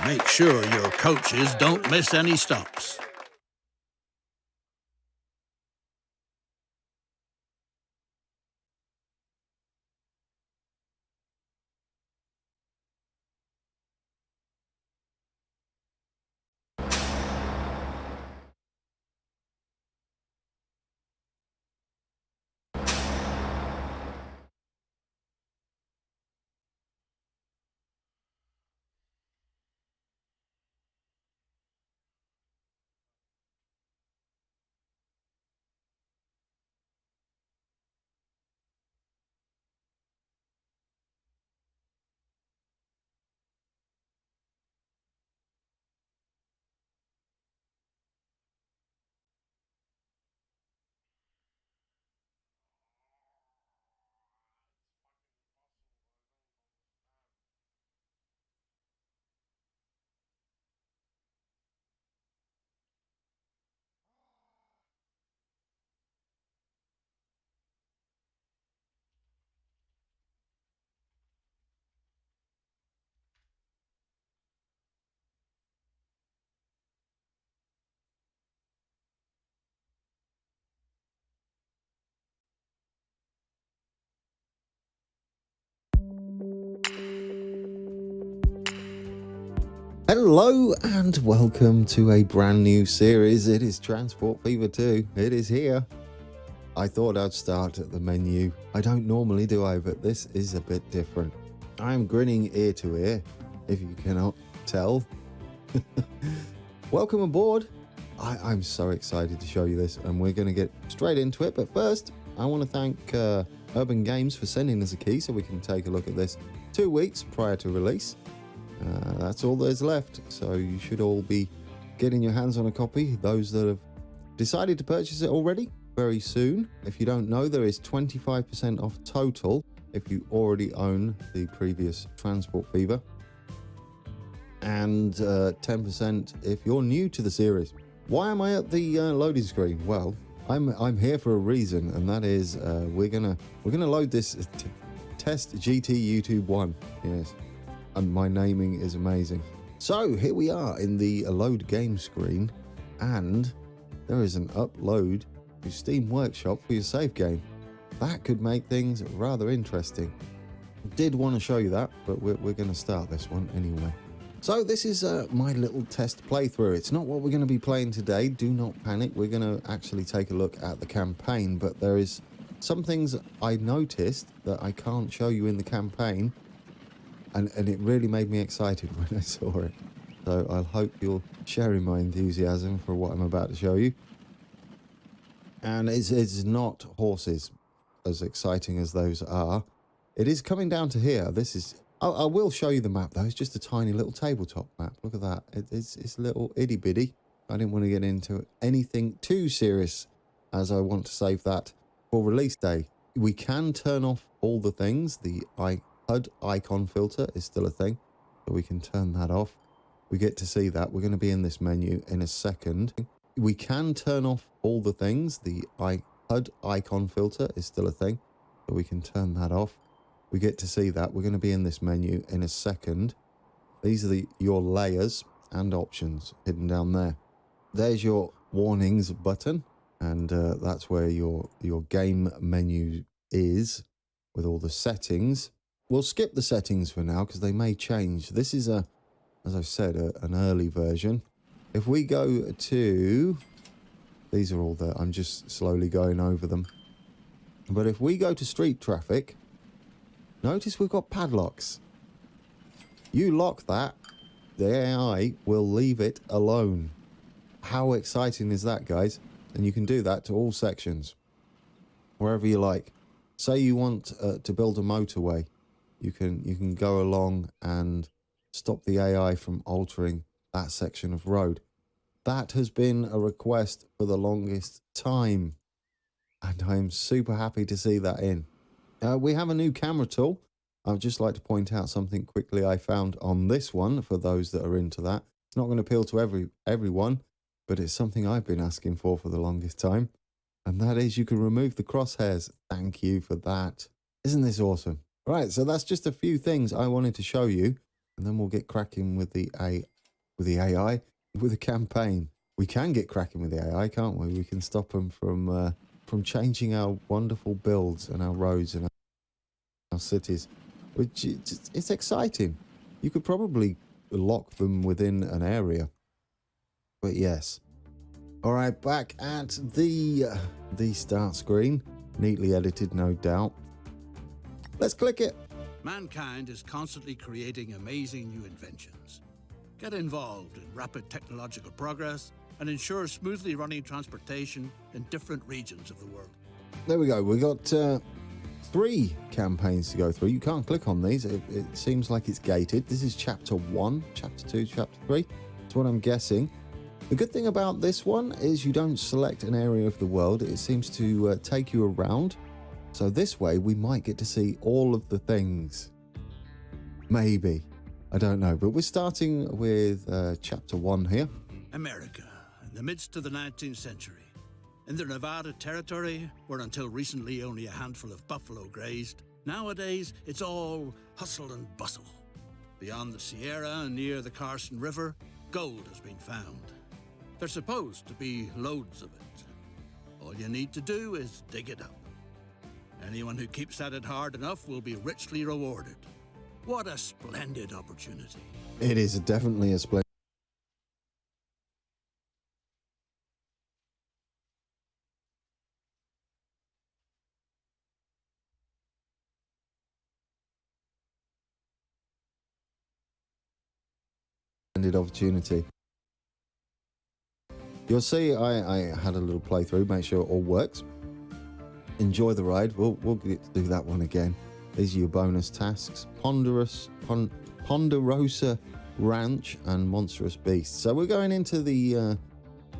Make sure your coaches don't miss any stops. Hello and welcome to a brand new series. It is Transport Fever 2. It is here. I thought I'd start at the menu. I don't normally do I, but this is a bit different. I'm grinning ear to ear, if you cannot tell. Welcome aboard. I'm so excited to show you this, and we're going to get straight into it. But first, I want to thank Urban Games for sending us a key so we can take a look at this 2 weeks prior to release. That's all there's left, so you should all be getting your hands on a copy. Those that have decided to purchase it already, very soon. If you don't know, there is 25% off total if you already own the previous Transport Fever, and 10% if you're new to the series. Why am I at the loading screen? Well, I'm here for a reason, and that is we're gonna load this test GT YouTube 1. Yes. And my naming is amazing. So here we are in the load game screen, and there is an upload to Steam Workshop for your save game. That could make things rather interesting. Did want to show you that, but we're going to start this one anyway. So this is my little test playthrough. It's not what we're going to be playing today. Do not panic. We're going to actually take a look at the campaign, but there is some things I noticed that I can't show you in the campaign. And it really made me excited when I saw it. So I hope you're sharing my enthusiasm for what I'm about to show you. And it's not horses, as exciting as those are. It is coming down to here. This is... I will show you the map, though. It's just a tiny little tabletop map. Look at that. It's little itty-bitty. I didn't want to get into anything too serious, as I want to save that for release day. We can turn off all the things. The HUD icon filter is still a thing, so we can turn that off. We get to see that. We're going to be in this menu in a second. We can turn off all the things. The HUD icon filter is still a thing, so we can turn that off. We get to see that. We're going to be in this menu in a second. These are your layers and options hidden down there. There's your warnings button, and that's where your game menu is with all the settings. We'll skip the settings for now because they may change. This is, as I've said, an early version. If we go to... These are all there. I'm just slowly going over them. But if we go to street traffic, notice we've got padlocks. You lock that, the AI will leave it alone. How exciting is that, guys? And you can do that to all sections, wherever you like. Say you want to build a motorway. You can go along and stop the AI from altering that section of road. That has been a request for the longest time, and I'm super happy to see that in. We have a new camera tool. I'd just like to point out something quickly I found on this one for those that are into that. It's not going to appeal to everyone, but it's something I've been asking for the longest time, and that is you can remove the crosshairs. Thank you for that. Isn't this awesome? Right, so that's just a few things I wanted to show you, and then we'll get cracking with the with the AI, with the campaign. We can get cracking with the AI, can't we? We can stop them from changing our wonderful builds and our roads and our cities, which it's exciting. You could probably lock them within an area, but yes. All right, back at the start screen, neatly edited, no doubt. Let's click it. Mankind is constantly creating amazing new inventions. Get involved in rapid technological progress and ensure smoothly running transportation in different regions of the world. There we go. We got 3 campaigns to go through. You can't click on these. It seems like it's gated. This is chapter 1, chapter 2, chapter 3. That's what I'm guessing. The good thing about this one is you don't select an area of the world. It seems to take you around. So this way we might get to see all of the things. Maybe. I don't know. But we're starting with chapter 1 here. America, in the midst of the 19th century. In the Nevada Territory, where until recently only a handful of buffalo grazed, nowadays it's all hustle and bustle. Beyond the Sierra and near the Carson River, gold has been found. There's supposed to be loads of it. All you need to do is dig it up. Anyone who keeps at it hard enough will be richly rewarded. What a splendid opportunity. It is definitely a splendid opportunity. You'll see I had a little playthrough, make sure it all works. Enjoy the ride. We'll get to do that one again. These are your bonus tasks. Ponderosa Ranch and Monstrous Beasts. So we're going into the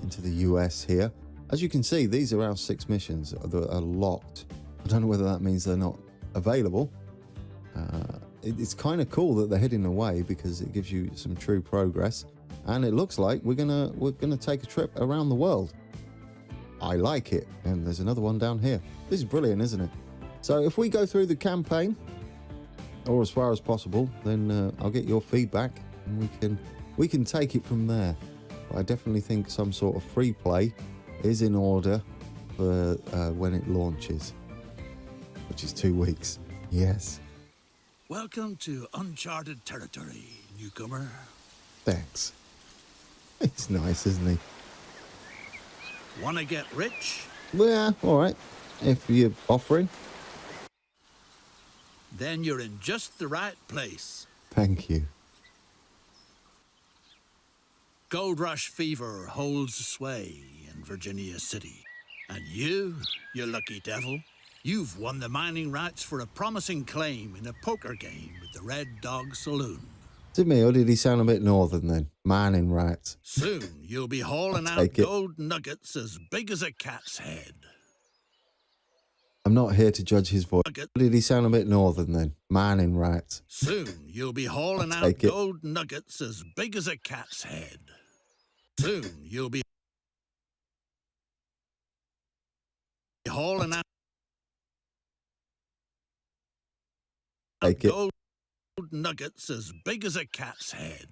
US here. As you can see, these are our 6 missions that are locked. I don't know whether that means they're not available. It's kind of cool that they're heading away because it gives you some true progress. And it looks like we're gonna take a trip around the world. I like it. And there's another one down here. This is brilliant, isn't it? So if we go through the campaign, or as far as possible, then I'll get your feedback and we can take it from there. But I definitely think some sort of free play is in order for when it launches, which is 2 weeks. Yes. Welcome to uncharted territory, newcomer. Thanks. It's nice, isn't he? Wanna get rich? Yeah, all right. If you're offering. Then you're in just the right place. Thank you. Gold rush fever holds sway in Virginia City. And you lucky devil, you've won the mining rights for a promising claim in a poker game with the Red Dog Saloon. To me, or did he sound a bit northern then? Mining rights. Soon you'll be hauling out gold nuggets as big as a cat's head. I'm not here to judge his voice. Did he sound a bit northern then? Mining rights. Soon you'll be hauling out gold nuggets as big as a cat's head. Soon you'll be hauling out gold nuggets as big as a cat's head.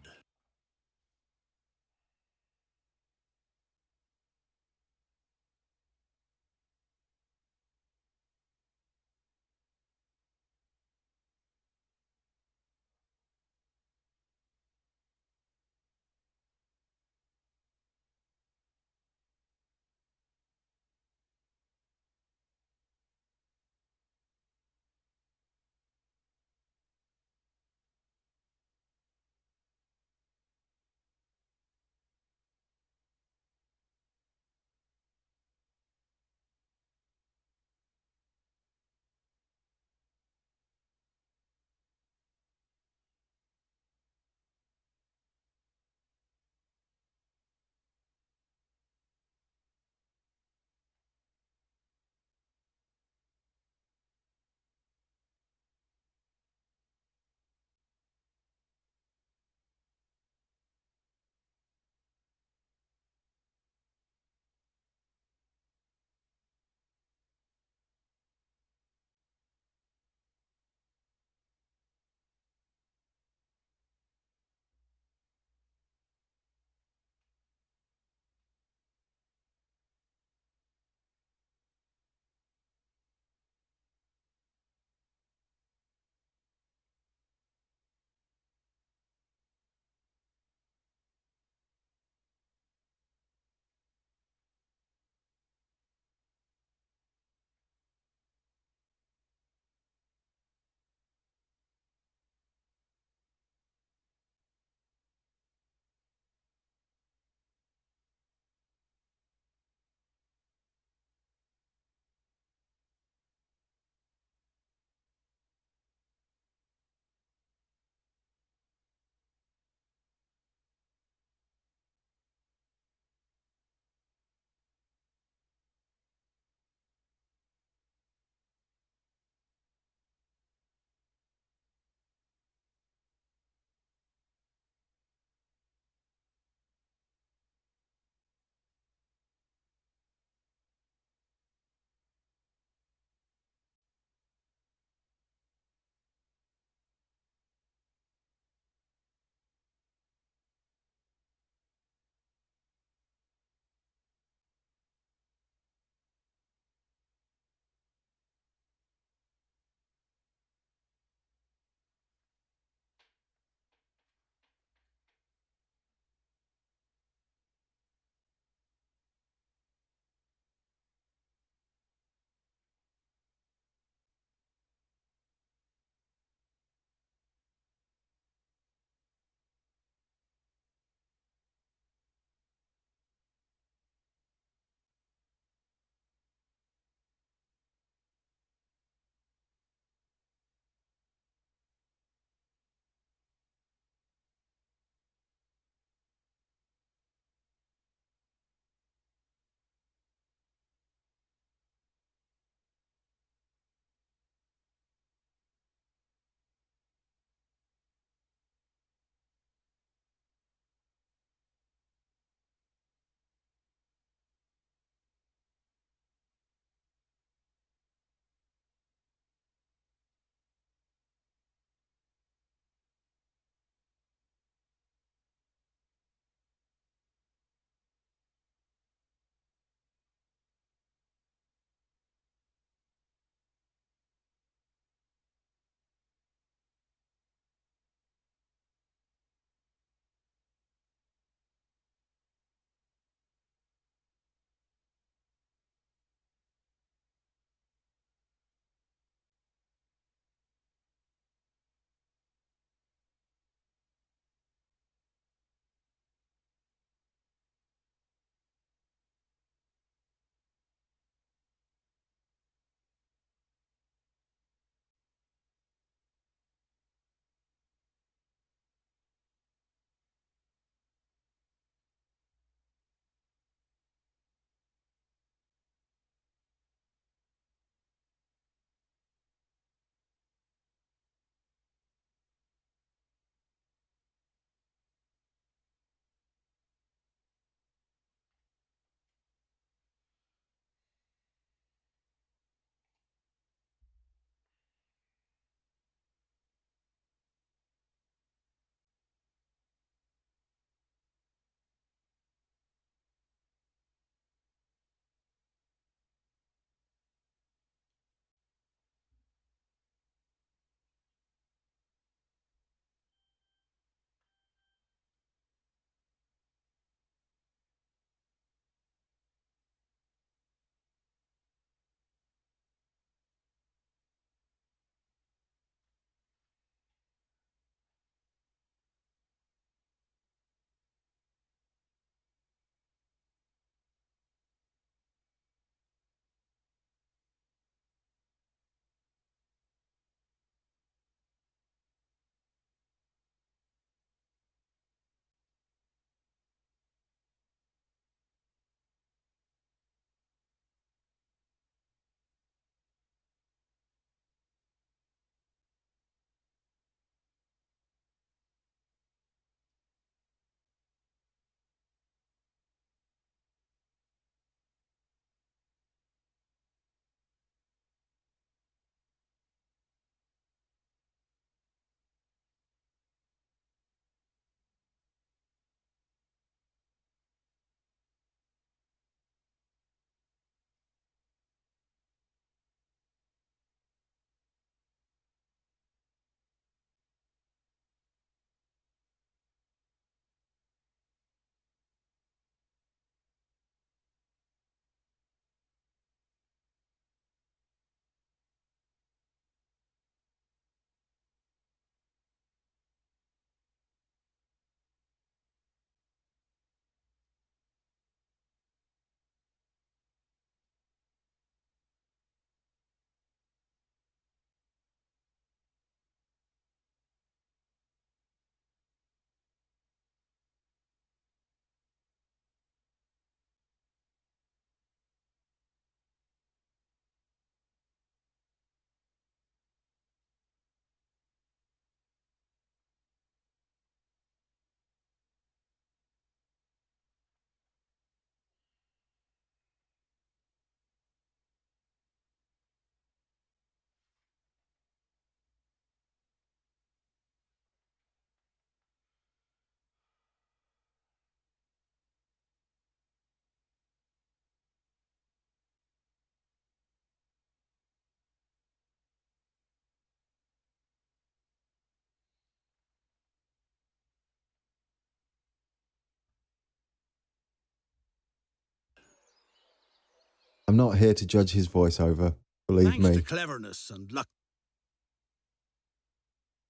I'm not here to judge his voiceover. Believe Thanks me. to cleverness and luck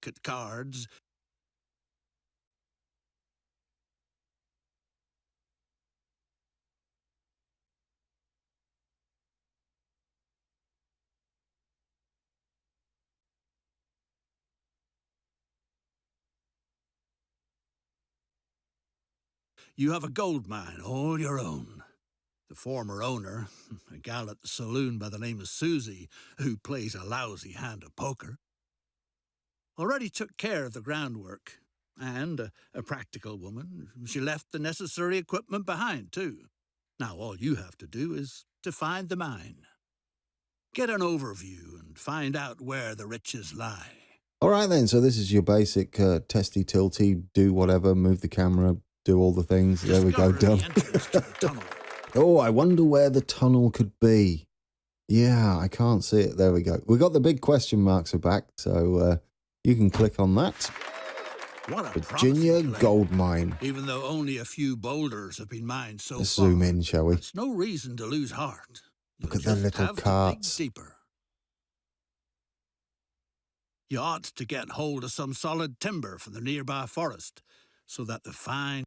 at cards, you have a gold mine all your own. The former owner, a gal at the saloon by the name of Susie, who plays a lousy hand of poker, already took care of the groundwork. And a practical woman, she left the necessary equipment behind, too. Now all you have to do is to find the mine. Get an overview and find out where the riches lie. All right, then. So this is your basic testy, tilty, do whatever, move the camera, do all the things. There we go, Discover done. the entrance to the tunnel. Oh, I wonder where the tunnel could be. Yeah, I can't see it. There we go. We got the big question marks are back, so you can click on that. What a Virginia promising claim. Gold Mine. Even though only a few boulders have been mined so Let's far, zoom in, shall we? it's no reason to lose heart. Look You'll at their just little have to dig carts. deeper. You ought to get hold of some solid timber from the nearby forest, so that the fine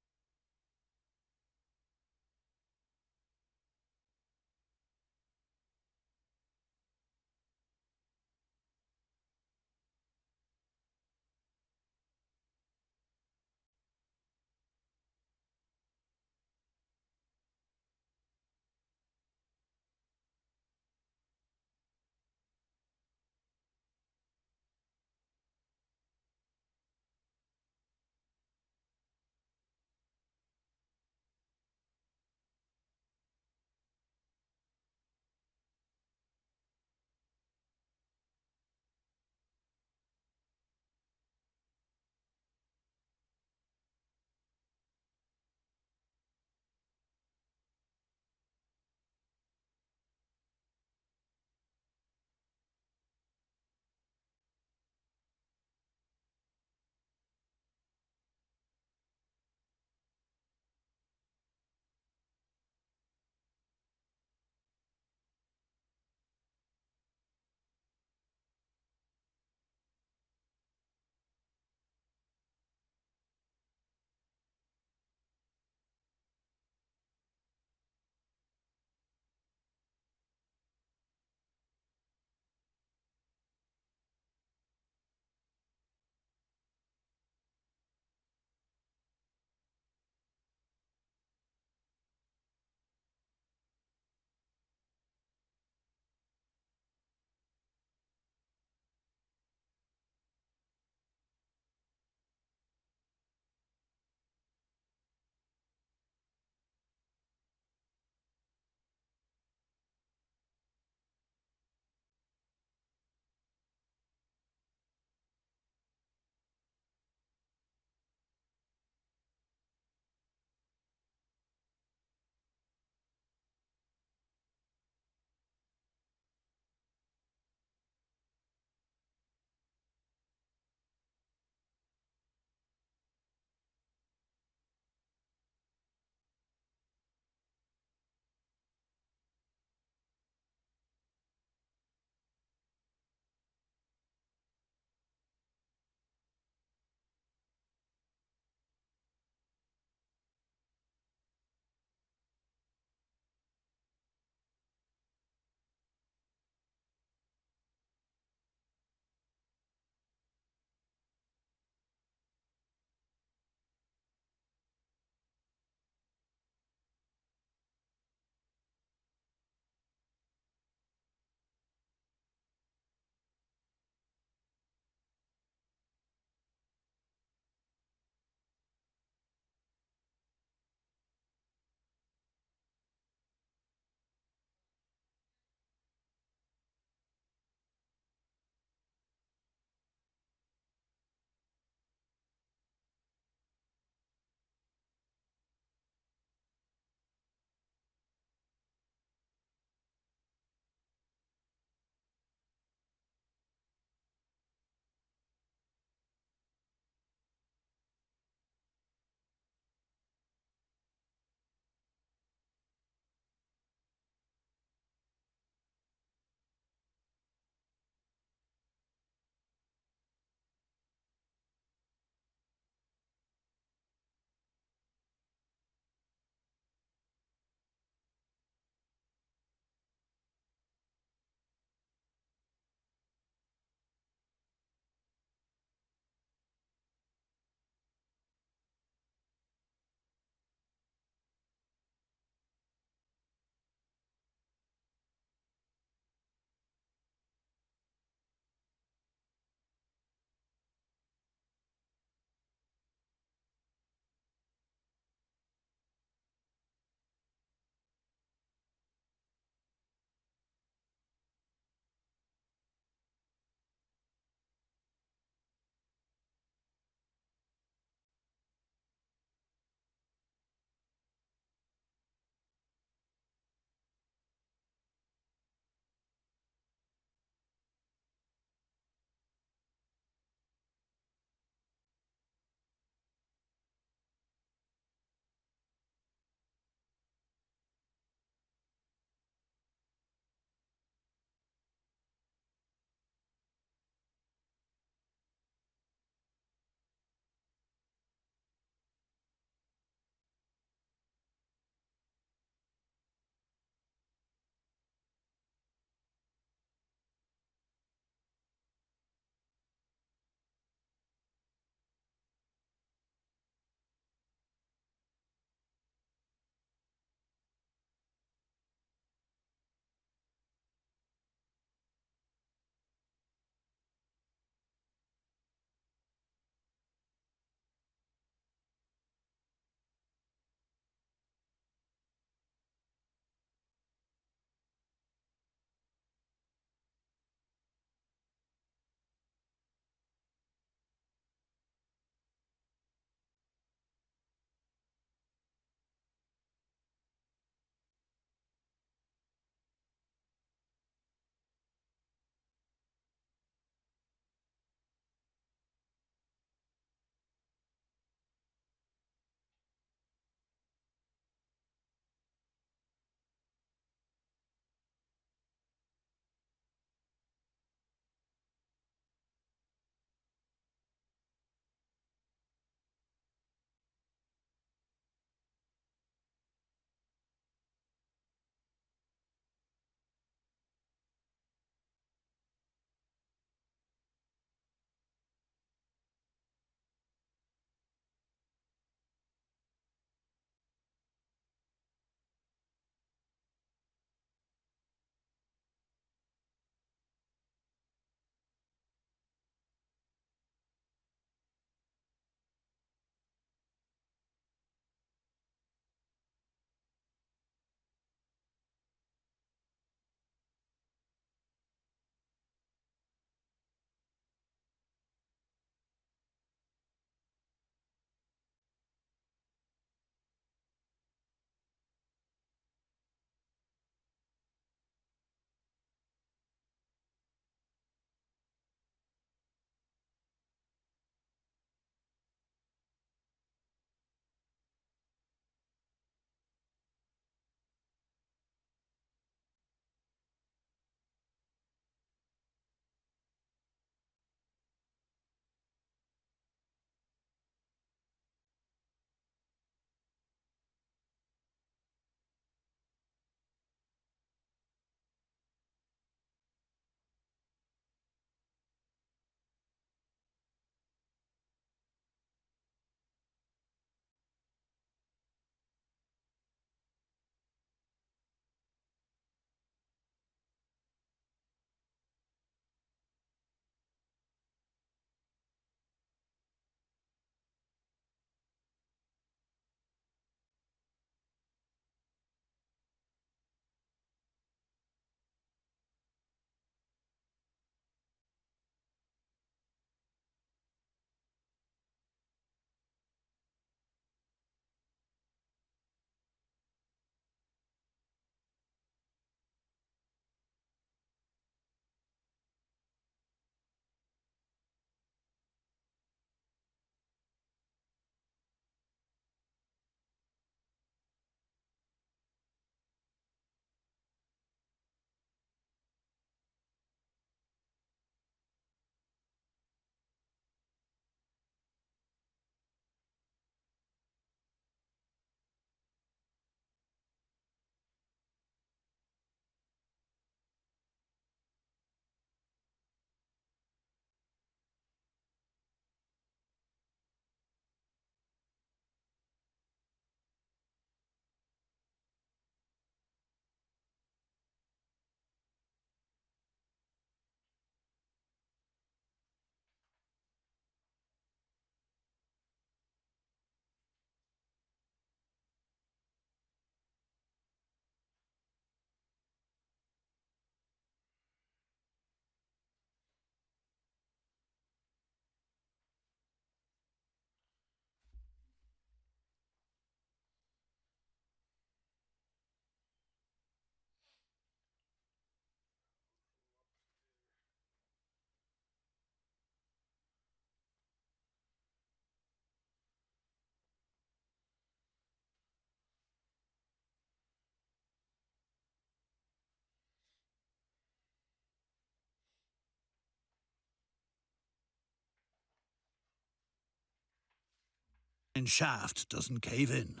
shaft doesn't cave in.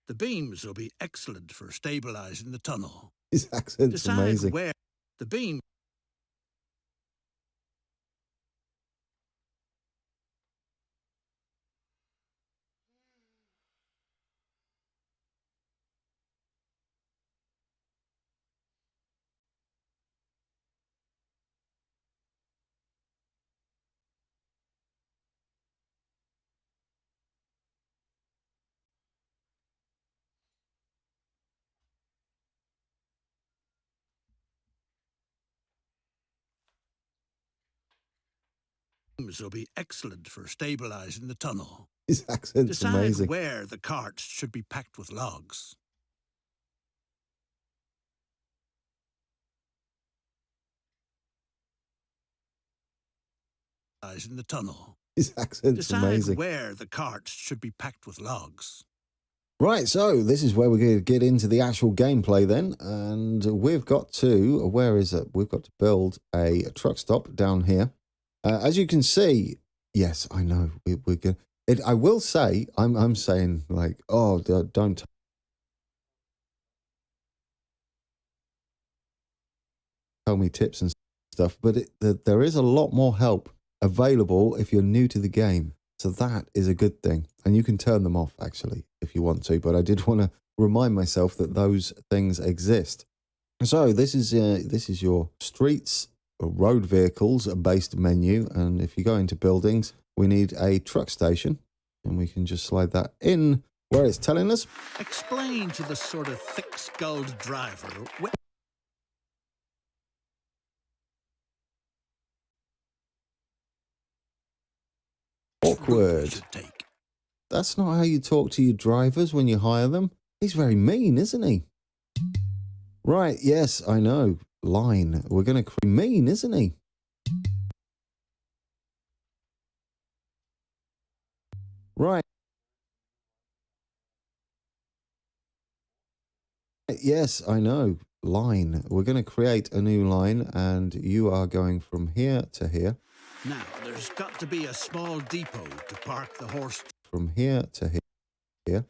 The beams will be excellent for stabilizing the tunnel. His accent's Decide amazing. where the beams will be excellent for stabilizing the tunnel. His accent's Decide amazing. where the carts should be packed with logs. In the tunnel. His accent's Decide amazing. where the carts should be packed with logs. Right, so this is where we're going to get into the actual gameplay then. And we've got to, where is it? We've got to build a truck stop down here. As you can see, yes, I know, we're going to, I will say, I'm saying like, oh, don't tell me tips and stuff, but there is a lot more help available if you're new to the game. So that is a good thing. And you can turn them off, actually, if you want to. But I did want to remind myself that those things exist. So this is your streets or road vehicles based menu. And if you go into buildings, we need a truck station. And we can just slide that in where it's telling us. Explain to the sort of thick-skulled driver Awkward. take. That's not how you talk to your drivers when you hire them. He's very mean, isn't he? Right, yes, I know. Line. We're going to mean, isn't he? Right. Yes, I know. Line. We're going to create a new line and you are going from here to here. Now, there's got to be a small depot to park the horse. From here to here.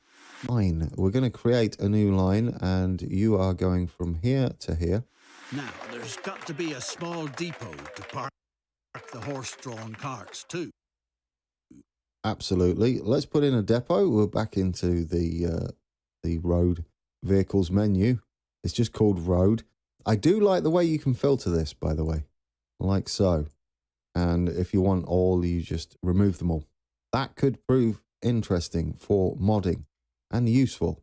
Line. We're going to create a new line and you are going from here to here. Now, there's got to be a small depot to park the horse-drawn carts too. Absolutely. Let's put in a depot. We're back into the road vehicles menu. It's just called road. I do like the way you can filter this, by the way, like so. And if you want all, you just remove them all. That could prove interesting for modding and useful.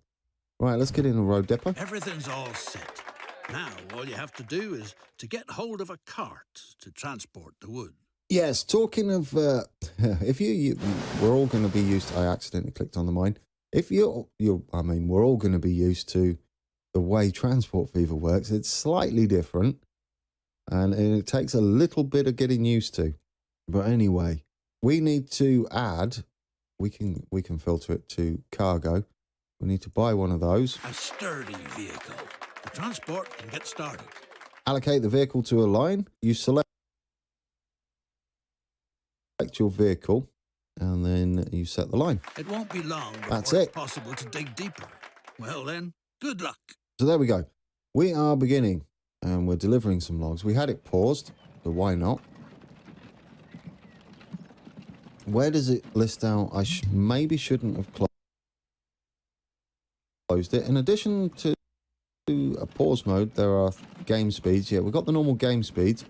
Right, let's get in a road depot. Everything's all set. Now, all you have to do is to get hold of a cart to transport the wood. Yes, talking of, if we're all going to be used to, I accidentally clicked on the mine. If we're all going to be used to the way Transport Fever works. It's slightly different. And it takes a little bit of getting used to. But anyway, we need to add, we can filter it to cargo. We need to buy one of those. A sturdy vehicle. The transport can get started. Allocate the vehicle to a line. You select your vehicle and then you set the line. It won't be long That's before it. it's possible to dig deeper. Well then, good luck. So there we go. We are beginning and we're delivering some logs. We had it paused, so why not? Where does it list out? I maybe shouldn't have closed it. In addition to a pause mode, there are game speeds. Yeah, we've got the normal game speeds.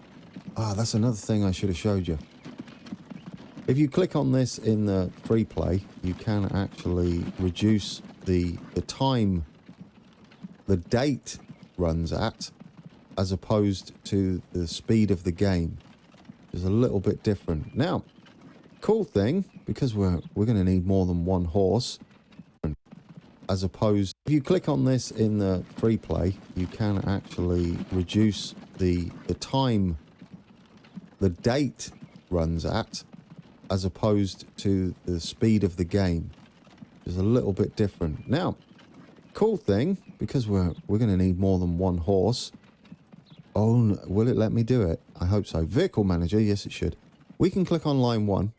Ah, that's another thing I should have showed you. If you click on this in the free play, you can actually reduce the time the date runs at, as opposed to the speed of the game. It's a little bit different. Now, cool thing, because we're going to need more than one horse, as opposed, if you click on this in the free play, you can actually reduce the time the date runs at, as opposed to the speed of the game. It's a little bit different. Now, cool thing, because we're going to need more than one horse. Oh, will it let me do it? I hope so. Vehicle manager, yes it should. We can click on line 1.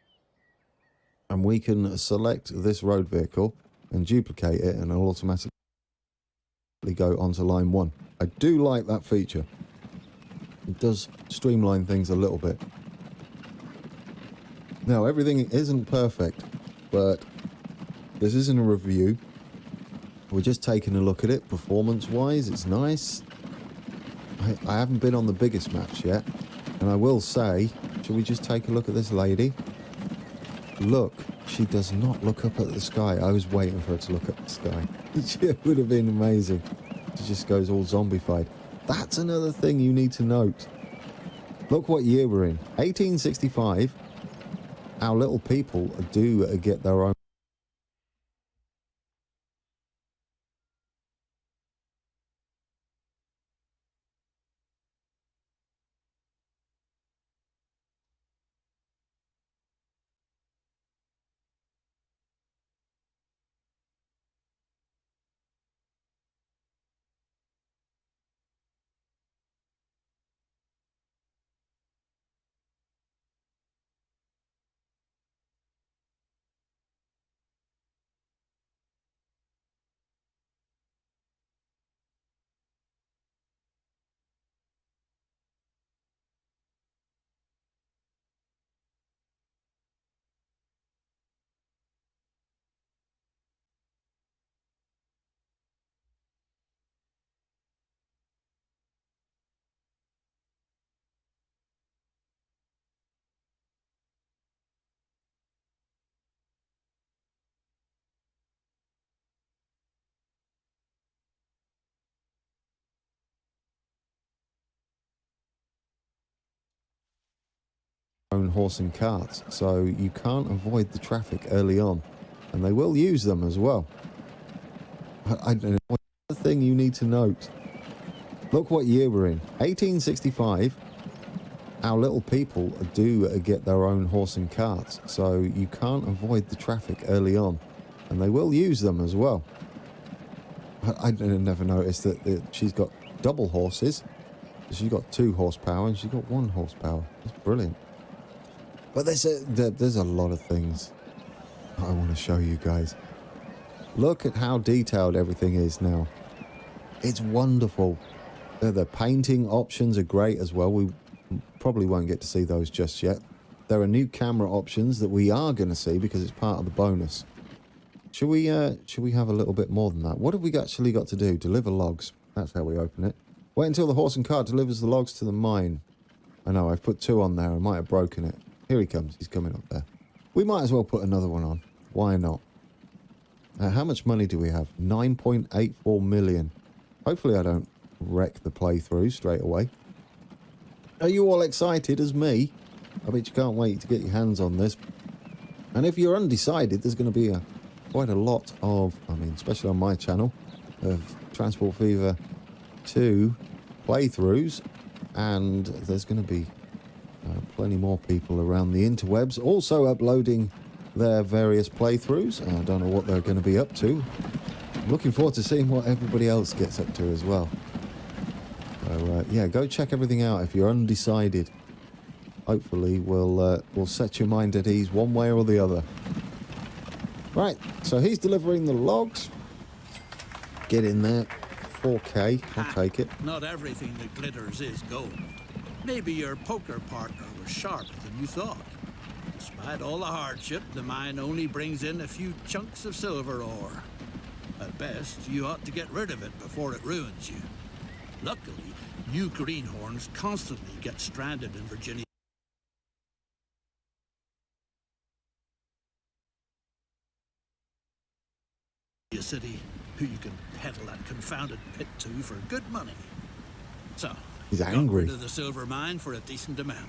and we can select this road vehicle and duplicate it, and it'll automatically go onto line 1. I do like that feature. It does streamline things a little bit. Now, everything isn't perfect, but this isn't a review. We're just taking a look at it. Performance-wise, it's nice. I haven't been on the biggest maps yet, and I will say, shall we just take a look at this lady? Look, she does not look up at the sky. I was waiting for her to look at the sky. It would have been amazing. She just goes all zombified. That's another thing you need to note. Look what year we're in. 1865. Our little people do get their own horse and carts, so you can't avoid the traffic early on, and they will use them as well. I don't know. One thing you need to note. Look what year we're in. 1865. Our little people do get their own horse and carts, so you can't avoid the traffic early on, and they will use them as well. I never noticed that she's got double horses. She's got 2 horsepower and she's got 1 horsepower. That's brilliant. But there's a lot of things I want to show you guys. Look at how detailed everything is now. It's wonderful. The painting options are great as well. We probably won't get to see those just yet. There are new camera options that we are going to see because it's part of the bonus. Should we have a little bit more than that? What have we actually got to do? Deliver logs. That's how we open it. Wait until the horse and cart delivers the logs to the mine. I know, I've put 2 on there. I might have broken it. Here he comes. He's coming up there. We might as well put another one on. Why not? How much money do we have? 9.84 million. Hopefully I don't wreck the playthrough straight away. Are you all excited as me? I bet you can't wait to get your hands on this. And if you're undecided, there's going to be quite a lot of, especially on my channel, of Transport Fever 2 playthroughs. And there's going to be plenty more people around the interwebs also uploading their various playthroughs. I don't know what they're going to be up to. I'm looking forward to seeing what everybody else gets up to as well. So yeah, go check everything out if you're undecided. Hopefully we'll set your mind at ease one way or the other. Right, so he's delivering the logs. Get in there. 4K, I'll take it. Not everything that glitters is gold. Maybe your poker partner was sharper than you thought. Despite all the hardship, the mine only brings in a few chunks of silver ore. At best, you ought to get rid of it before it ruins you. Luckily, new greenhorns constantly get stranded in Virginia City, who you can peddle that confounded pit to for good money. So, he's angry. Got rid of the silver mine for a decent amount.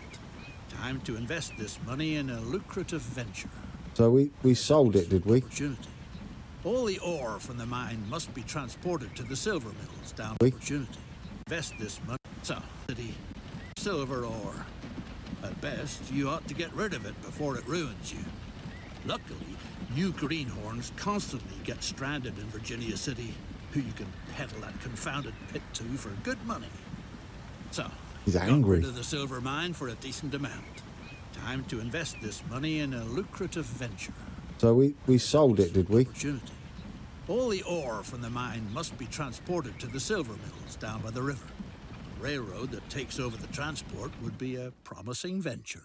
Time to invest this money in a lucrative venture. So we sold it, did we? Opportunity. All the ore from the mine must be transported to the silver mills down to Opportunity. Invest this money. So, city, silver ore. At best, you ought to get rid of it before it ruins you. Luckily, new greenhorns constantly get stranded in Virginia City, who you can peddle that confounded pit to for good money. So, he's angry. Got rid of the silver mine for a decent amount. Time to invest this money in a lucrative venture. So we sold it, did we? Opportunity. All the ore from the mine must be transported to the silver mills down by the river. A railroad that takes over the transport would be a promising venture.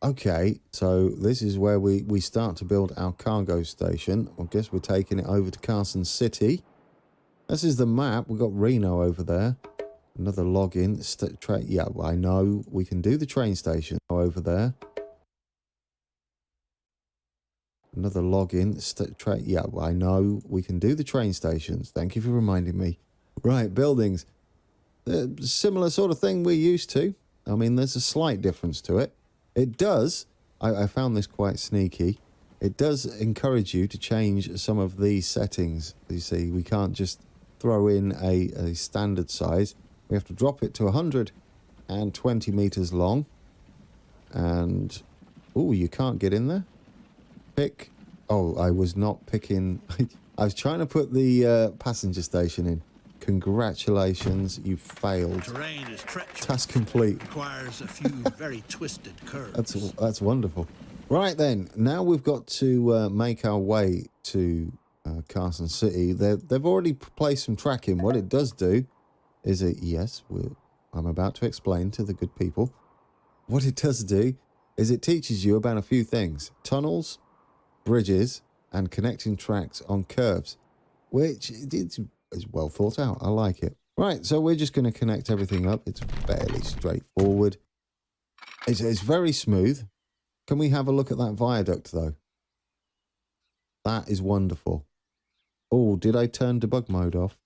Okay, so this is where we start to build our cargo station. I guess we're taking it over to Carson City. This is the map. We've got Reno over there. Another login. Yeah, I know we can do the train station over there. Another login. Yeah, I know we can do the train stations. Thank you for reminding me. Right, buildings. Similar sort of thing we're used to. I mean, there's a slight difference to it. It does, I found this quite sneaky, it does encourage you to change some of these settings. You see, we can't just throw in a standard size. We have to drop it to 120 meters long. And, oh, you can't get in there. Pick, oh, I was not picking, I was trying to put the passenger station in. Congratulations, you failed. Terrain is treacherous. Task complete. Requires a few very twisted curves. That's wonderful. Right then, now we've got to make our way to Carson City. They've already placed some tracking. What it does do is I'm about to explain to the good people. What it does do is it teaches you about a few things: tunnels, bridges, and connecting tracks on curves, which is well thought out. I like it. Right, so we're just going to connect everything up. It's fairly straightforward. It's very smooth. Can we have a look at that viaduct, though? That is wonderful. Oh, did I turn debug mode off?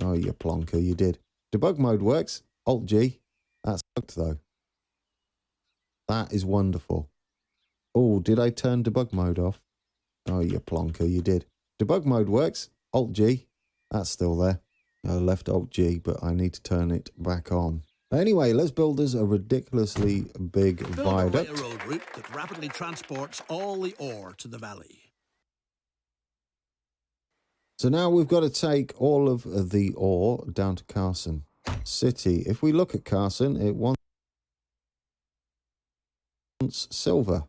Oh, you plonker, you did. Debug mode works. Alt-G. That's bugged, though. That is wonderful. Oh, did I turn debug mode off? Oh, you plonker, you did. Debug mode works. Alt-G. That's still there. I left Alt-G, but I need to turn it back on. Anyway, let's build us a ridiculously big viaduct. Build a railroad route that rapidly transports all the ore to the valley. So now we've got to take all of the ore down to Carson City. If we look at Carson, it wants silver.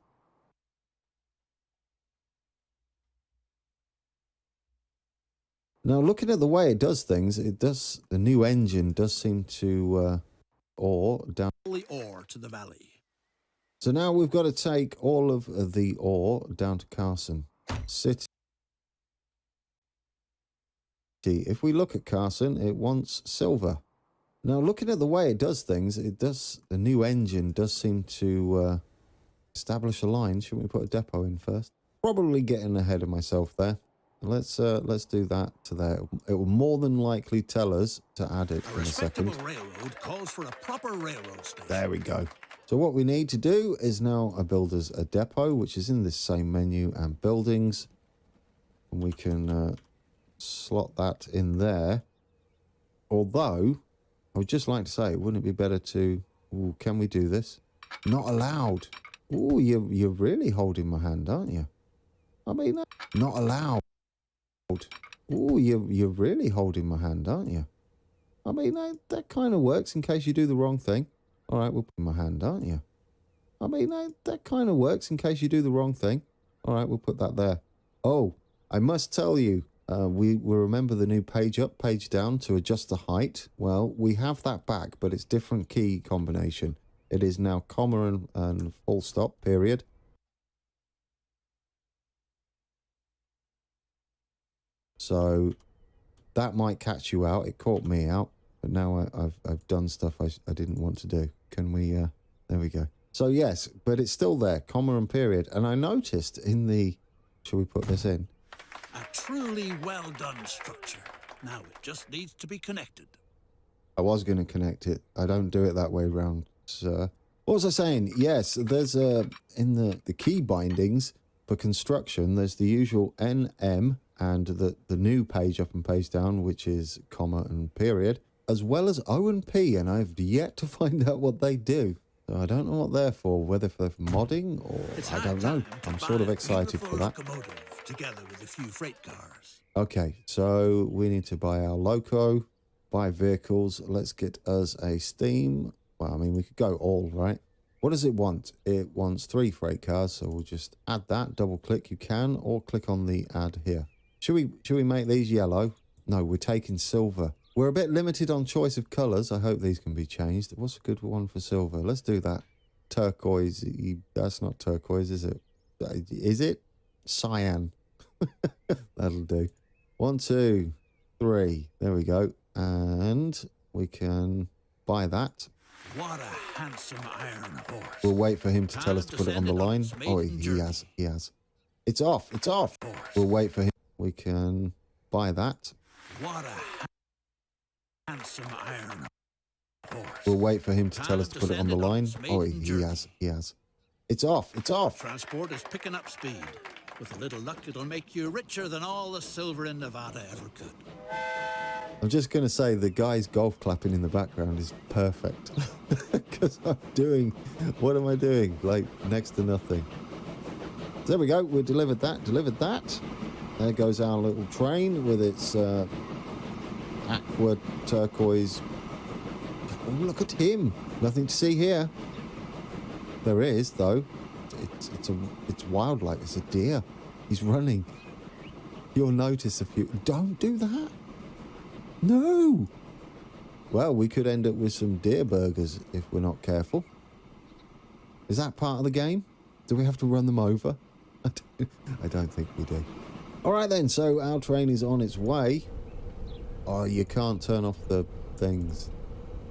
Now, looking at the way it does things, the new engine does seem to ore down. All the ore to the valley. So now we've got to take all of the ore down to Carson City. If we look at Carson, it wants silver. Now, looking at the way it does things, the new engine does seem to establish a line. Shouldn't we put a depot in first? Probably getting ahead of myself there. Let's do that to there. It will more than likely tell us to add it in a second. A railroad calls for a proper railroad station. There we go. So what we need to do is now build us a depot, which is in this same menu and buildings. And we can slot that in there. Although, I would just like to say, wouldn't it be better to... Ooh, can we do this? Not allowed. Ooh, you're really holding my hand, aren't you? I mean, not allowed. Oh, you're really holding my hand, aren't you? I mean, that kind of works in case you do the wrong thing. All right, we'll put my hand, aren't you? I mean, that kind of works in case you do the wrong thing. All right, we'll put that there. Oh, I must tell you, we will remember the new page up, page down to adjust the height. Well, we have that back, but it's different key combination. It is now comma and full stop, period. So that might catch you out. It caught me out, but now I've done stuff I didn't want to do. Can we? There we go. So yes, but it's still there, comma and period. And I noticed in the, shall we put this in? A truly well done structure. Now it just needs to be connected. I was going to connect it. I don't do it that way round, sir. What was I saying? Yes, there's in the key bindings for construction, there's the usual NM and the new page up and page down, which is comma and period, as well as O and P, and I've yet to find out what they do. So I don't know what they're for, whether for modding or I don't know. I'm sort of excited for that. Together with a few freight cars. Okay, so we need to buy our loco, buy vehicles. Let's get us a Steam. Well, I mean, we could go all, right? What does it want? It wants 3 freight cars, so we'll just add that. Double click, you can, or click on the add here. Should we make these yellow? No, we're taking silver. We're a bit limited on choice of colours. I hope these can be changed. What's a good one for silver? Let's do that. Turquoise. That's not turquoise, is it? Is it? Cyan. That'll do. 1, 2, 3. There we go. And we can buy that. What a handsome iron horse. We'll wait for him to tell us to put it on the line. Oh, he has. It's off. We'll wait for him. We can buy that. What a handsome iron horse. We'll wait for him to tell us to put it on the line. Oh, he has. It's off. Transport is picking up speed. With a little luck, it'll make you richer than all the silver in Nevada ever could. I'm just going to say the guy's golf clapping in the background is perfect. Because I'm doing... What am I doing? Like, next to nothing. There we go. We delivered that. There goes our little train with its aqua turquoise. Oh, look at him. Nothing to see here. There is, though. It's wildlife. It's a deer. He's running. You'll notice a few... Don't do that. No. Well, we could end up with some deer burgers if we're not careful. Is that part of the game? Do we have to run them over? I don't think we do. All right, then. So our train is on its way. Oh, you can't turn off the things.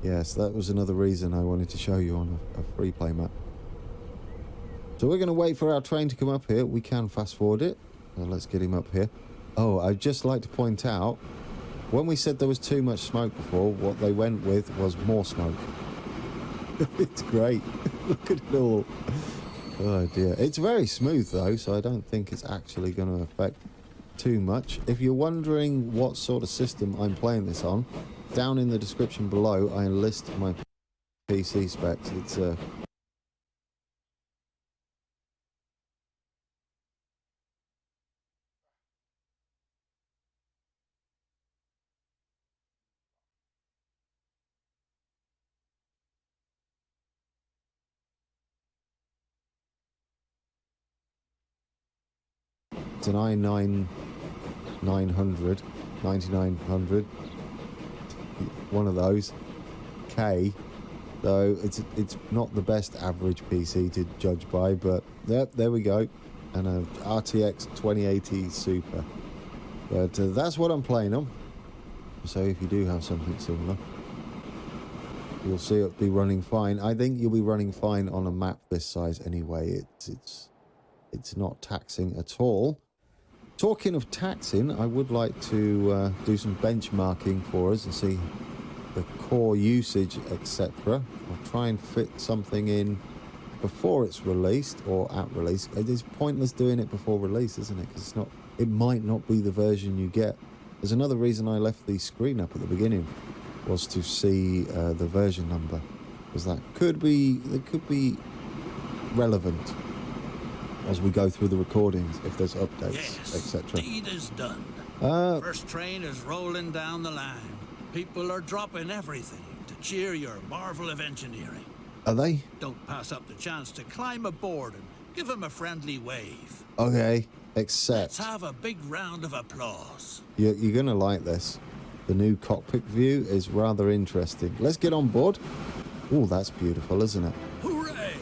Yes, that was another reason I wanted to show you on a free play map. So we're going to wait for our train to come up here. We can fast forward it. Well, let's get him up here. Oh, I'd just like to point out, when we said there was too much smoke before, what they went with was more smoke. It's great. Look at it all. Oh dear. It's very smooth though, so I don't think it's actually going to affect too much. If you're wondering what sort of system I'm playing this on, down in the description below I list my PC specs. It's a... It's an i9 9900, one of those, K. So it's not the best average PC to judge by, but yep, there we go. And a RTX 2080 Super. But that's what I'm playing on. So if you do have something similar, you'll see it'll be running fine. I think you'll be running fine on a map this size anyway. It's not taxing at all. Talking of taxing, I would like to do some benchmarking for us and see the core usage, etc. I'll try and fit something in before it's released or at release. It's pointless doing it before release, isn't it? Because it might not be the version you get. There's another reason I left the screen up at the beginning, was to see the version number, because that could be relevant as we go through the recordings if there's updates, yes, etc. Deed is done. First train is rolling down the line. People are dropping everything to cheer your marvel of engineering. Are they? Don't pass up the chance to climb aboard and give him a friendly wave. Okay, Let's except have a big round of applause. you're going to like this. The new cockpit view is rather interesting. Let's get on board. Oh, that's beautiful, isn't it? Hooray!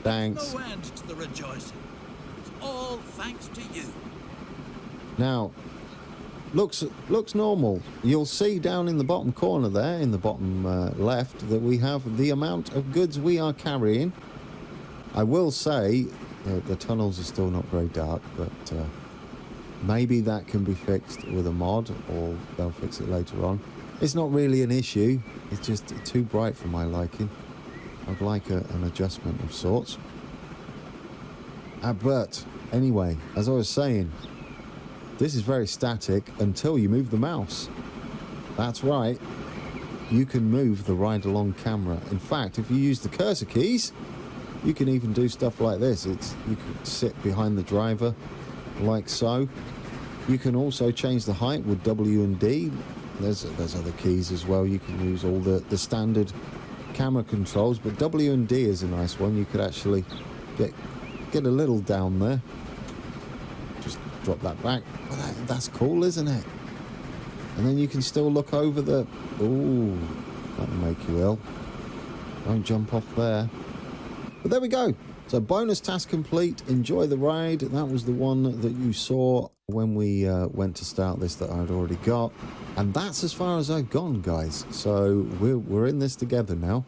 Thanks. No end to the rejoicing. It's all thanks to you. Now, looks normal. You'll see down in the bottom corner there, in the bottom left, that we have the amount of goods we are carrying. I will say the tunnels are still not very dark, but maybe that can be fixed with a mod, or they'll fix it later on. It's not really an issue. It's just too bright for my liking. I'd like an adjustment of sorts. But anyway, as I was saying, this is very static until you move the mouse. That's right. You can move the ride-along camera. In fact, if you use the cursor keys, you can even do stuff like this. You can sit behind the driver, like so. You can also change the height with W and D. There's other keys as well. You can use all the standard camera controls, but W and D is a nice one. You could actually get a little down there. Just drop that back. Well, that's cool, isn't it? And then you can still look over the... Ooh, that'll make you ill. Don't jump off there. But there we go. So bonus task complete. Enjoy the ride. That was the one that you saw when we went to start this that I'd already got. And that's as far as I've gone, guys. So we're in this together now.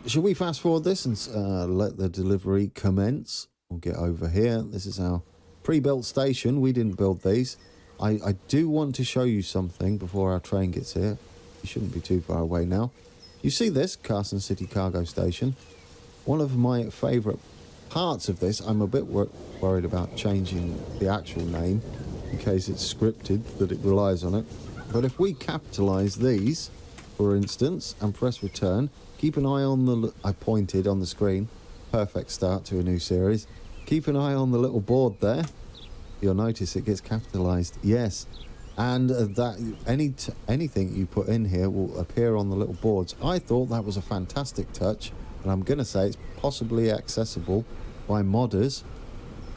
Shall we fast forward this and let the delivery commence? We'll get over here. This is our pre-built station. We didn't build these. I do want to show you something before our train gets here. You shouldn't be too far away now. You see this Carson City Cargo Station. One of my favourite parts of this, I'm a bit worried about changing the actual name in case it's scripted that it relies on it. But if we capitalise these, for instance, and press return, keep an eye on the... I pointed on the screen. Perfect start to a new series. Keep an eye on the little board there. You'll notice it gets capitalised. Yes. And that anything you put in here will appear on the little boards. I thought that was a fantastic touch, and I'm going to say it's possibly accessible by modders.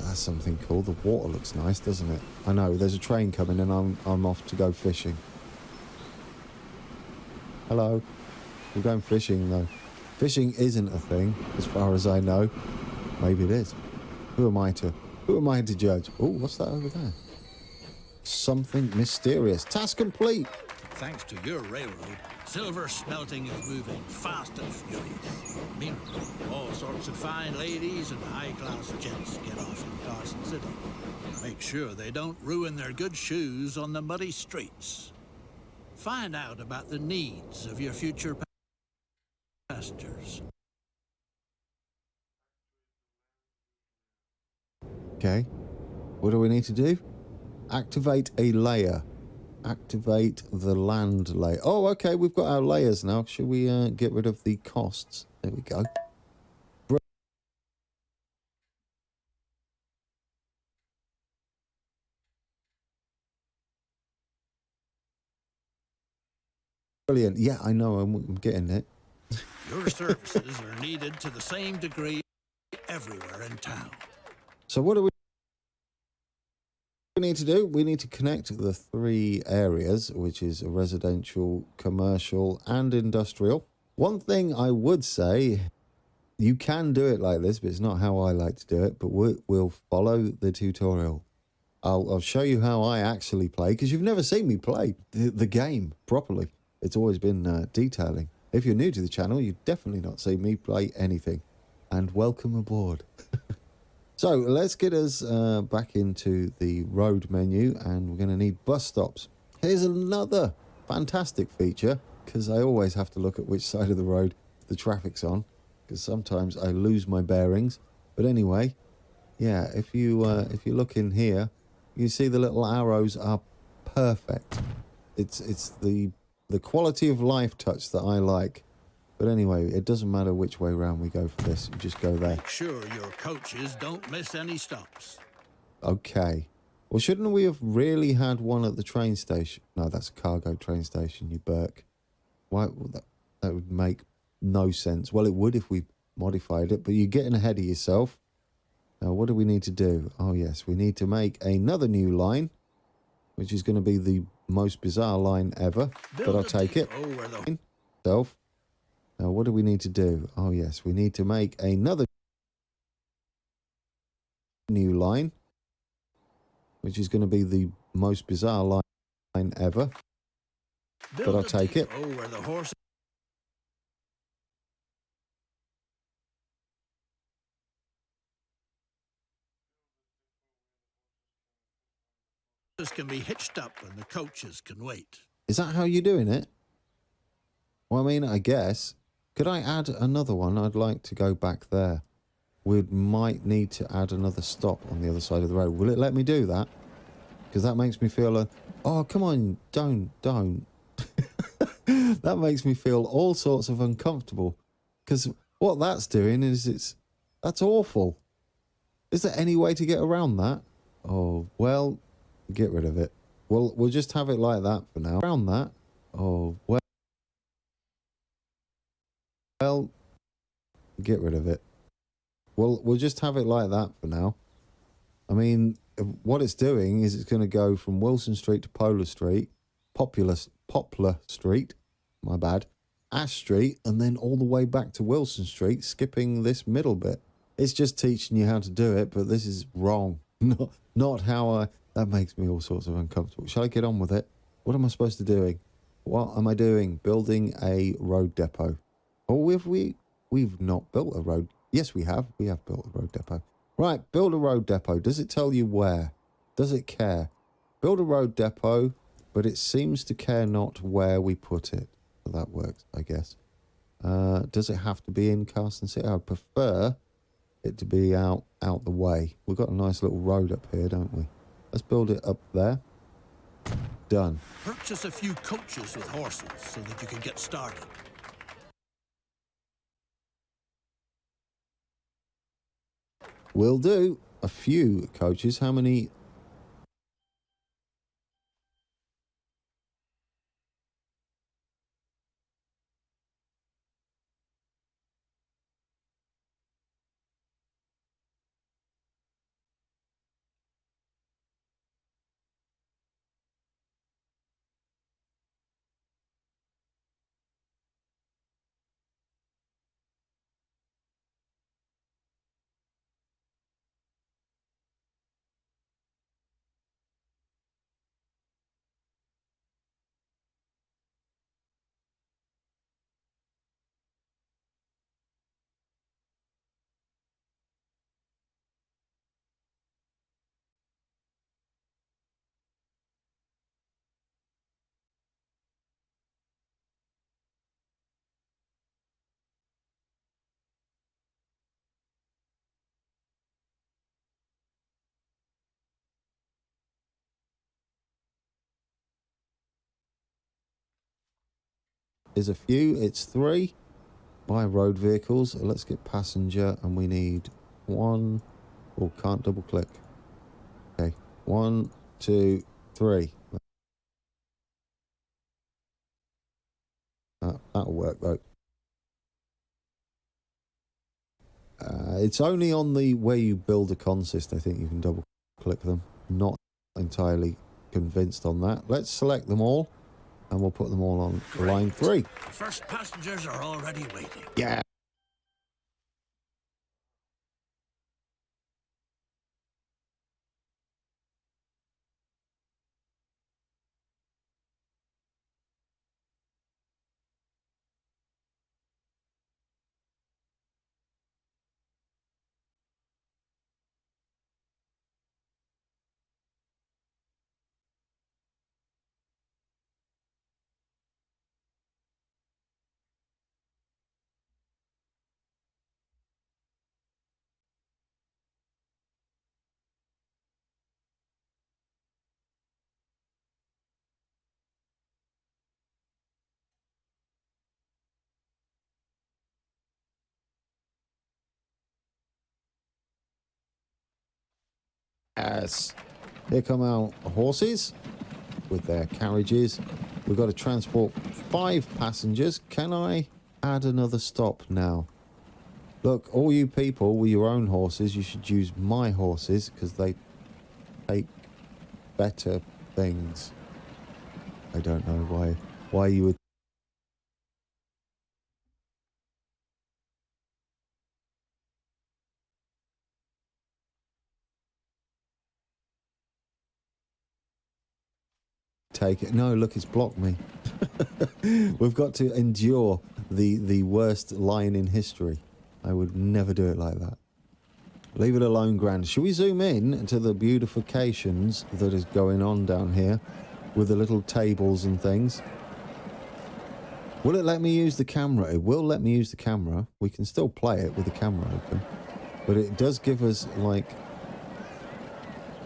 That's something cool. The water looks nice, doesn't it? I know, there's a train coming and I'm off to go fishing. Hello. We're going fishing, though. Fishing isn't a thing, as far as I know. Maybe it is. Who am I to judge? Oh, what's that over there? Something mysterious. Task complete. Thanks to your railroad, silver smelting is moving fast and furious. Meanwhile, all sorts of fine ladies and high-class gents get off in Carson City. Make sure they don't ruin their good shoes on the muddy streets. Find out about the needs of your future passengers. Okay. What do we need to do? Activate a layer. Activate the land layer. Oh, okay, we've got our layers now. Should we get rid of the costs? There we go. Brilliant. Yeah, I know, I'm getting it. Your services are needed to the same degree everywhere in town. So what do we need to do? We need to connect the three areas, which is residential, commercial, and industrial. One thing I would say, you can do it like this, but it's not how I like to do it, but we'll follow the tutorial. I'll show you how I actually play, because you've never seen me play the game properly. It's always been detailing. If you're new to the channel, you've definitely not seen me play anything. And welcome aboard. So let's get us back into the road menu, and we're going to need bus stops. Here's another fantastic feature, because I always have to look at which side of the road the traffic's on, because sometimes I lose my bearings. But anyway, yeah, if you look in here, you see the little arrows are perfect. It's the quality of life touch that I like. But anyway, it doesn't matter which way round we go for this. You just go there. Make sure your coaches don't miss any stops. Okay. Or shouldn't we have really had one at the train station? No, that's a cargo train station, you Burke. Why would that would make no sense. Well, it would if we modified it, but you're getting ahead of yourself. Now, what do we need to do? Oh, yes, we need to make another new line, which is going to be the most bizarre line ever, but I'll take it. Self. Now, what do we need to do? Oh, yes, we need to make another new line, which is going to be the most bizarre line ever, but I'll take it. Oh, where the horses can be hitched up and the coaches can wait. Is that how you're doing it? Well, I mean, I guess. Could I add another one? I'd like to go back there. We might need to add another stop on the other side of the road. Will it let me do that? Because that makes me feel like, oh, come on, don't. That makes me feel all sorts of uncomfortable. Because what that's doing is that's awful. Is there any way to get around that? Oh, well, get rid of it. We'll just have it like that for now. Around that. Oh, well, get rid of it. We'll just have it like that for now. I mean, what it's doing is it's going to go from Wilson Street to Poplar Street, my bad, Ash Street, and then all the way back to Wilson Street, skipping this middle bit. It's just teaching you how to do it, but this is wrong. Not how that makes me all sorts of uncomfortable. Shall I get on with it? What am I supposed to be doing? What am I doing? Building a road depot. Oh, we've not built a road. Yes, we have. We have built a road depot. Right, build a road depot. Does it tell you where? Does it care? Build a road depot, but it seems to care not where we put it. So that works, I guess. Does it have to be in Carson City? I prefer it to be out the way. We've got a nice little road up here, don't we? Let's build it up there. Done. Purchase a few coaches with horses so that you can get started. We'll do a few coaches. How many? Is a few. It's 3. Buy road vehicles. Let's get passenger, and we need 1. Oh, can't double click. Okay, 1, 2, 3. That'll work though. It's only on the where you build a consist. I think you can double click them. Not entirely convinced on that. Let's select them all, and we'll put them all on line 3. The first passengers are already waiting. Yeah. Yes. Here come our horses with their carriages. We've got to transport 5 passengers. Can I add another stop now? Look, all you people with your own horses, you should use my horses because they take better things. I don't know why you would. Take it. No, look, it's blocked me. We've got to endure the worst line in history. I would never do it like that. Leave it alone, Grand. Should we zoom in to the beautifications that is going on down here with the little tables and things? Will it let me use the camera? It will let me use the camera. We can still play it with the camera open. But it does give us, like...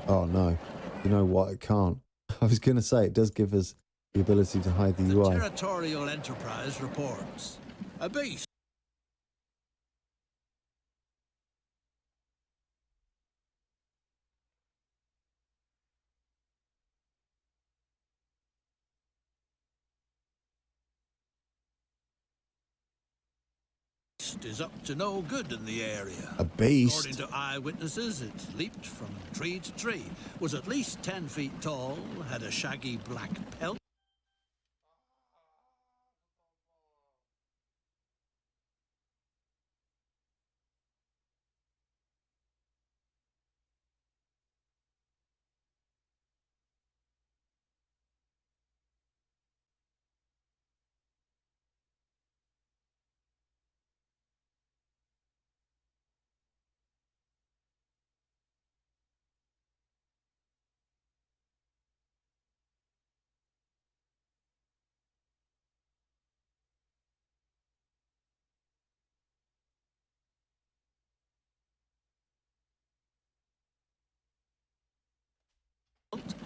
Oh, no. You know what? It can't. I was going to say, it does give us the ability to hide the UI. Territorial Enterprise reports. A beast is up to no good in the area. A beast? According to eyewitnesses, it leaped from tree to tree, was at least 10 feet tall, had a shaggy black pelt.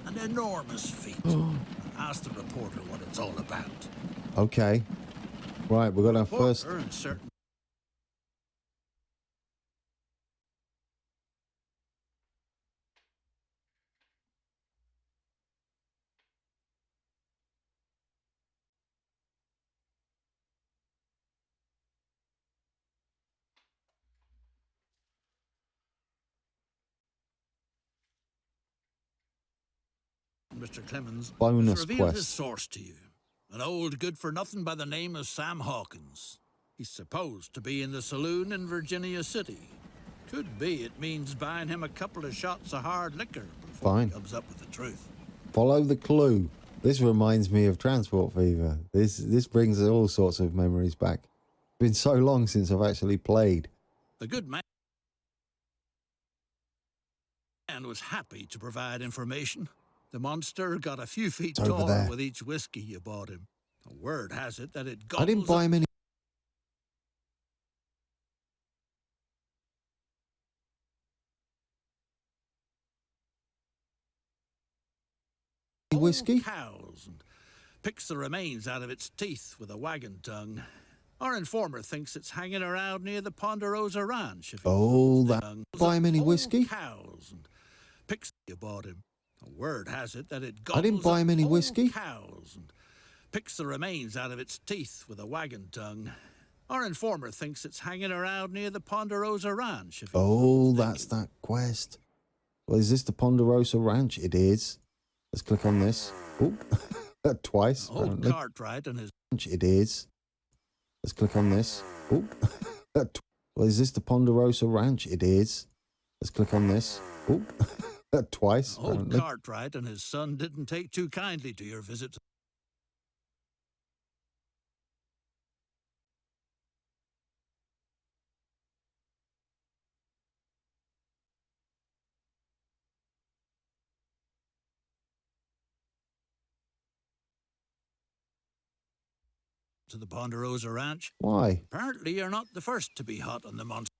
An enormous feat. Ask the reporter what it's all about. Okay. Right, we've got our first... Certain Mr. Clemens Bonus has revealed quest. his source to you. An old good-for-nothing by the name of Sam Hawkins. He's supposed to be in the saloon in Virginia City. Could be it means buying him a couple of shots of hard liquor before he comes up with the truth. Follow the clue. This reminds me of Transport Fever. This brings all sorts of memories back. It's been so long since I've actually played. The good man was happy to provide information. The monster got a few feet taller with each whiskey you bought him. The word has it that it I didn't buy him any whiskey? Cows and picks the remains out of its teeth with a wagon tongue. Our informer thinks it's hanging around near the Ponderosa Ranch. Buy him any whiskey? Cows and picks you bought him. The word has it that it I didn't buy him any whiskey. Cows and picks the remains out of its teeth with a wagon tongue. Our informer thinks it's hanging around near the Ponderosa Ranch. That's that quest. Well, is this the Ponderosa Ranch? It is. Let's click on this. Oh, twice. Old Cartwright and his... It is. Let's click on this. Oh, well, is this the Ponderosa Ranch? It is. Let's click on this. Oh, twice. Old Cartwright and his son didn't take too kindly to your visit. To the Ponderosa Ranch. Why? Apparently you're not the first to be hot on the monster.